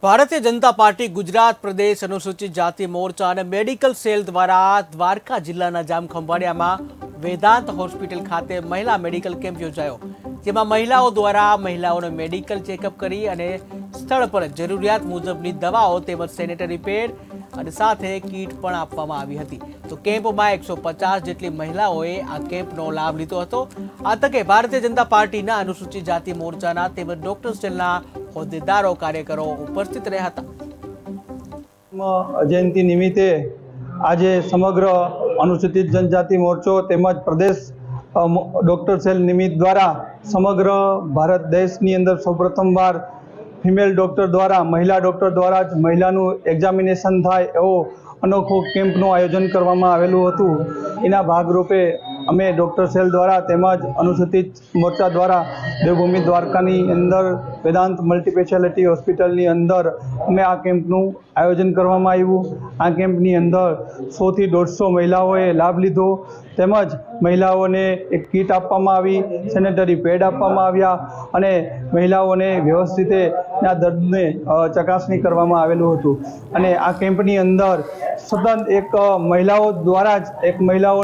Bharatiya Janata party Gujarat પ્રદેશ અનુસૂચિત જાતિ મોરચા અને મેડિકલ સેલ દ્વારા દ્વારકા જિલ્લાના જામખંભાળિયામાં વેદાંત હોસ્પિટલ ખાતે મહિલા મેડિકલ કેમ્પ યોજાયો, જેમાં મહિલાઓ દ્વારા મહિલાઓને મેડિકલ ચેકઅપ કરી અને સ્થળ પર જરૂરિયાત મુજબની દવાઓ તેમજ સેનેટરી પેડ અને સાથે કીટ પણ આપવામાં આવી હતી। તો કેમ્પમાં 150 જેટલી મહિલાઓએ આ કેમ્પનો લાભ લીધો હતો। આ તકે ભારતીય જનતા પાર્ટીના અનુસૂચિત જાતિ મોરચાના તેમજ ડોક્ટર સેલના હોદ્દેદારો કાર્યકરો ઉપસ્થિત રહ્યા હતા। जयंती निमित्ते आज समग्र अनुसूचित जनजाति मोर्चो तेमज प्रदेश डॉक्टर सेल निमित्त द्वारा समग्र भारत देशनी अंदर सौ प्रथम बार फीमेल डॉक्टर द्वारा महिला डॉक्टर द्वारा ज महिलाનું एग्जामिनेशन थाय एवो अनोखो केम्पનું आयोजन करवामां आवेલું હતું। एना भागरूपे अमे डॉक्टर सेल द्वारा तेमज अनुसूचित मोर्चा द्वारा देवभूमि द्वारकानी अंदर वेदांत मल्टीस्पेशियालिटी होस्पिटलनी अंदर अमे आ केम्पનું आयोजन करवामां आव्युं। आ केम्पनी अंदर 100 થી 150 महिलाओए लाभ लीधो તેમજ મહિલાઓને એક કીટ આપવામાં આવી, સેનેટરી પેડ આપવામાં આવ્યા અને મહિલાઓને વ્યવસ્થિત આ દર્દને ચકાસણી કરવામાં આવેલું હતું। અને આ કેમ્પની અંદર સતત એક મહિલાઓ દ્વારા જ એક મહિલાઓ